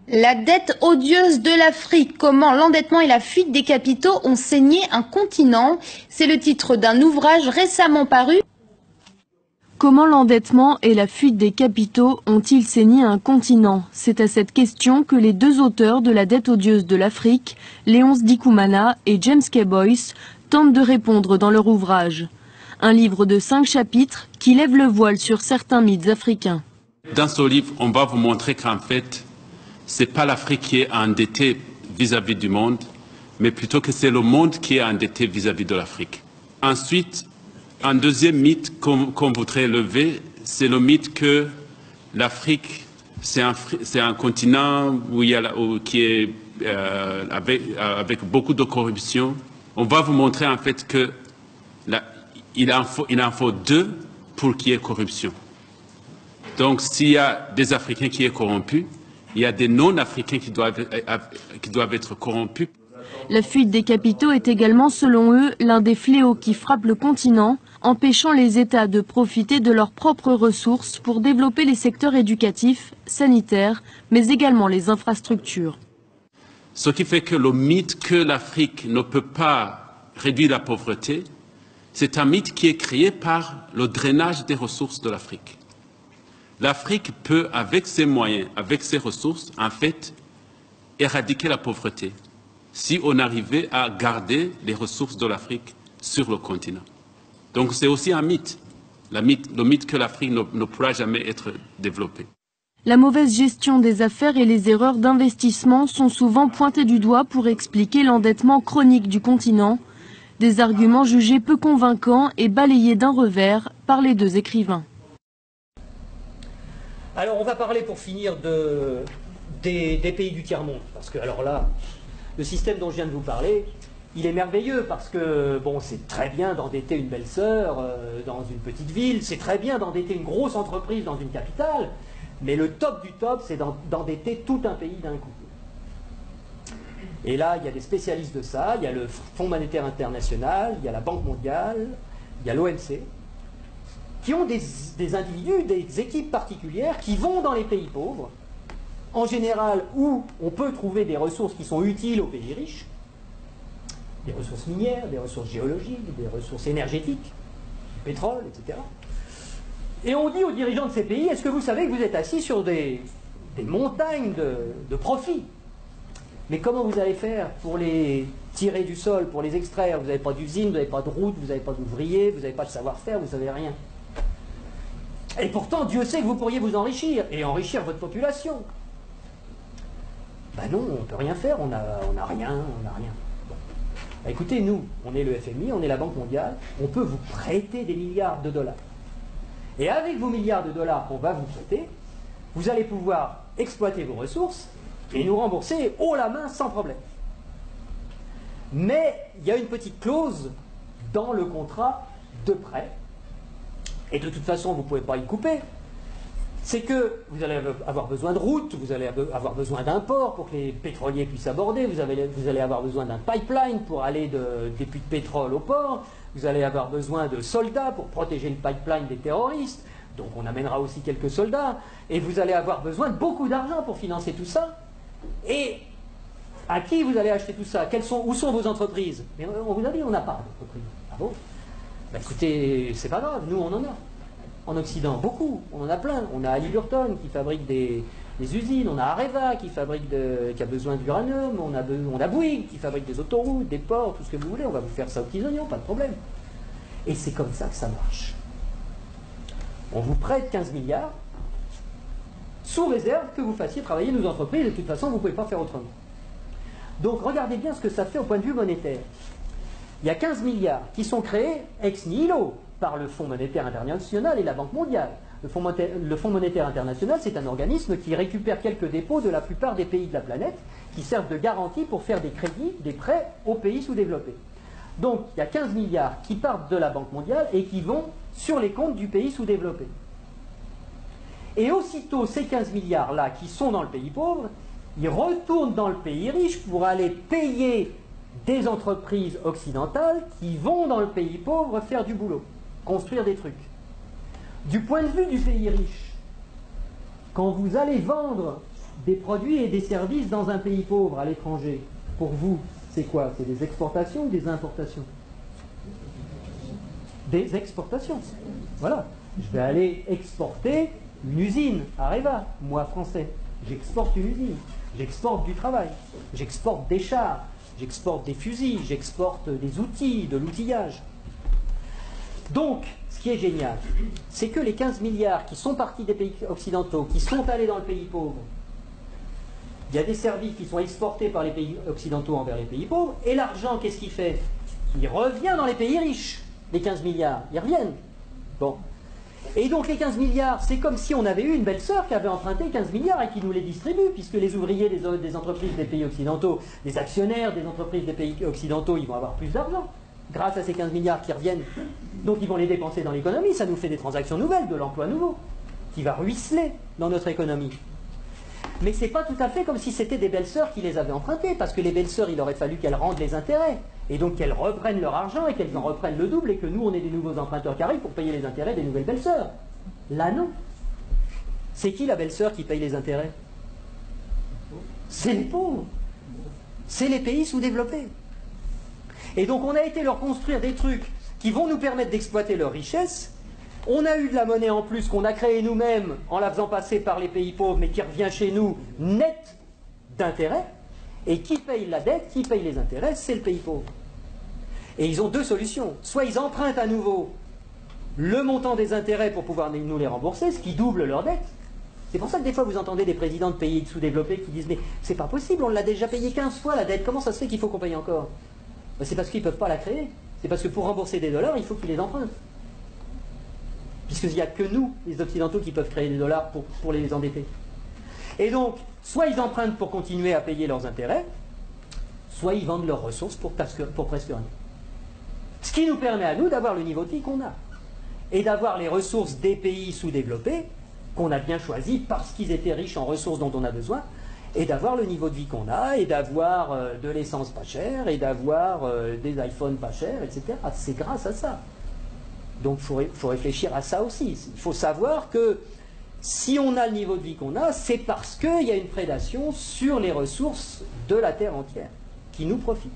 La dette odieuse de l'Afrique, comment l'endettement et la fuite des capitaux ont saigné un continent. C'est le titre d'un ouvrage récemment paru. Comment l'endettement et la fuite des capitaux ont-ils saigné un continent? C'est à cette question que les deux auteurs de La dette odieuse de l'Afrique, Léonce Dikoumana et James K. Boyce, tentent de répondre dans leur ouvrage. Un livre de 5 chapitres qui lève le voile sur certains mythes africains. Dans ce livre, on va vous montrer qu'en fait, ce n'est pas l'Afrique qui est endettée vis-à-vis du monde, mais plutôt que c'est le monde qui est endetté vis-à-vis de l'Afrique. Ensuite, un deuxième mythe qu'on voudrait lever, c'est le mythe que l'Afrique, c'est un continent qui est avec beaucoup de corruption. On va vous montrer en fait que il en faut deux pour qu'il y ait corruption. Donc, s'il y a des Africains qui sont corrompus, il y a des non-Africains qui doivent être corrompus. La fuite des capitaux est également, selon eux, l'un des fléaux qui frappent le continent, empêchant les États de profiter de leurs propres ressources pour développer les secteurs éducatifs, sanitaires, mais également les infrastructures. Ce qui fait que le mythe que l'Afrique ne peut pas réduire la pauvreté, c'est un mythe qui est créé par le drainage des ressources de l'Afrique. L'Afrique peut, avec ses moyens, avec ses ressources, en fait, éradiquer la pauvreté si on arrivait à garder les ressources de l'Afrique sur le continent. Donc c'est aussi un mythe, le mythe que l'Afrique ne pourra jamais être développée. La mauvaise gestion des affaires et les erreurs d'investissement sont souvent pointées du doigt pour expliquer l'endettement chronique du continent, des arguments jugés peu convaincants et balayés d'un revers par les deux écrivains. Alors on va parler pour finir des pays du tiers-monde, parce que alors là, le système dont je viens de vous parler, il est merveilleux parce que bon, c'est très bien d'endetter une belle-sœur dans une petite ville, c'est très bien d'endetter une grosse entreprise dans une capitale, mais le top du top, c'est d'endetter tout un pays d'un coup. Et là, il y a des spécialistes de ça, il y a le Fonds monétaire international, il y a la Banque mondiale, il y a l'OMC, qui ont des individus, des équipes particulières qui vont dans les pays pauvres, en général où on peut trouver des ressources qui sont utiles aux pays riches, des ressources minières, des ressources géologiques, des ressources énergétiques, du pétrole, etc. Et on dit aux dirigeants de ces pays, est-ce que vous savez que vous êtes assis sur des montagnes de profits? Mais comment vous allez faire pour les tirer du sol, pour les extraire? Vous n'avez pas d'usine, vous n'avez pas de route, vous n'avez pas d'ouvriers, vous n'avez pas de savoir-faire, vous n'avez rien. Et pourtant, Dieu sait que vous pourriez vous enrichir, et enrichir votre population. Ben non, on ne peut rien faire, on n'a rien, on n'a rien. Bon. Ben écoutez, nous, on est le FMI, on est la Banque mondiale, on peut vous prêter des milliards de dollars. Et avec vos milliards de dollars qu'on va vous prêter, vous allez pouvoir exploiter vos ressources et nous rembourser haut la main sans problème. Mais il y a une petite clause dans le contrat de prêt, et de toute façon vous ne pouvez pas y couper, c'est que vous allez avoir besoin de routes, vous allez avoir besoin d'un port pour que les pétroliers puissent aborder, vous allez avoir besoin d'un pipeline pour aller des puits de pétrole au port, vous allez avoir besoin de soldats pour protéger le pipeline des terroristes, donc on amènera aussi quelques soldats, et vous allez avoir besoin de beaucoup d'argent pour financer tout ça. Et à qui vous allez acheter tout ça? Où sont vos entreprises? Mais on vous a dit on n'a pas d'entreprise. Ah bon? Ben écoutez, c'est pas grave, nous on en a. En Occident, beaucoup, on en a plein. On a Halliburton qui fabrique des usines, on a Areva qui a besoin d'uranium, on a Bouygues qui fabrique des autoroutes, des ports, tout ce que vous voulez, on va vous faire ça aux petits oignons, pas de problème. Et c'est comme ça que ça marche. On vous prête 15 milliards, sous réserve que vous fassiez travailler nos entreprises, et de toute façon, vous ne pouvez pas faire autrement. Donc regardez bien ce que ça fait au point de vue monétaire. Il y a 15 milliards qui sont créés ex nihilo par le Fonds monétaire international et la Banque mondiale. Le Fonds monétaire international, c'est un organisme qui récupère quelques dépôts de la plupart des pays de la planète qui servent de garantie pour faire des crédits, des prêts aux pays sous-développés. Donc il y a 15 milliards qui partent de la Banque mondiale et qui vont sur les comptes du pays sous-développé. Et aussitôt ces 15 milliards-là qui sont dans le pays pauvre, ils retournent dans le pays riche pour aller payer des entreprises occidentales qui vont dans le pays pauvre faire du boulot, construire des trucs. Du point de vue du pays riche, quand vous allez vendre des produits et des services dans un pays pauvre, à l'étranger, pour vous, c'est quoi? C'est des exportations ou des importations? Des exportations. Voilà. Je vais aller exporter une usine, Areva, moi français. J'exporte une usine, j'exporte du travail, j'exporte des chars, j'exporte des fusils, j'exporte des outils, de l'outillage. Donc, ce qui est génial, c'est que les 15 milliards qui sont partis des pays occidentaux, qui sont allés dans le pays pauvre, il y a des services qui sont exportés par les pays occidentaux envers les pays pauvres, et l'argent, qu'est-ce qu'il fait? Il revient dans les pays riches, les 15 milliards, ils reviennent. Bon. Et donc les 15 milliards, c'est comme si on avait eu une belle-sœur qui avait emprunté 15 milliards et qui nous les distribue, puisque les ouvriers des entreprises des pays occidentaux, les actionnaires des entreprises des pays occidentaux, ils vont avoir plus d'argent grâce à ces 15 milliards qui reviennent. Donc ils vont les dépenser dans l'économie, ça nous fait des transactions nouvelles, de l'emploi nouveau, qui va ruisseler dans notre économie. Mais c'est pas tout à fait comme si c'était des belles-sœurs qui les avaient empruntées, parce que les belles-sœurs, il aurait fallu qu'elles rendent les intérêts, et donc qu'elles reprennent leur argent et qu'elles en reprennent le double, et que nous, on ait des nouveaux emprunteurs qui arrivent pour payer les intérêts des nouvelles belles-sœurs. Là, non. C'est qui la belle-sœur qui paye les intérêts? C'est les pauvres. C'est les pays sous-développés. Et donc, on a été leur construire des trucs qui vont nous permettre d'exploiter leur richesse. On a eu de la monnaie en plus qu'on a créée nous-mêmes en la faisant passer par les pays pauvres, mais qui revient chez nous net d'intérêts. Et qui paye la dette, qui paye les intérêts, c'est le pays pauvre. Et ils ont deux solutions. Soit ils empruntent à nouveau le montant des intérêts pour pouvoir nous les rembourser, ce qui double leur dette. C'est pour ça que des fois vous entendez des présidents de pays sous-développés qui disent « Mais c'est pas possible, on l'a déjà payé 15 fois la dette, comment ça se fait qu'il faut qu'on paye encore ?» C'est parce qu'ils ne peuvent pas la créer. C'est parce que pour rembourser des dollars, il faut qu'ils les empruntent. Puisqu'il n'y a que nous, les Occidentaux, qui peuvent créer des dollars pour les endetter. Et donc, soit ils empruntent pour continuer à payer leurs intérêts, soit ils vendent leurs ressources pour presque rien. Ce qui nous permet à nous d'avoir le niveau de vie qu'on a. Et d'avoir les ressources des pays sous-développés, qu'on a bien choisis parce qu'ils étaient riches en ressources dont on a besoin, et d'avoir le niveau de vie qu'on a, et d'avoir de l'essence pas chère, et d'avoir des iPhones pas chers, etc. C'est grâce à ça. Donc il faut réfléchir à ça aussi. Il faut savoir que si on a le niveau de vie qu'on a, c'est parce qu'il y a une prédation sur les ressources de la Terre entière, qui nous profitent.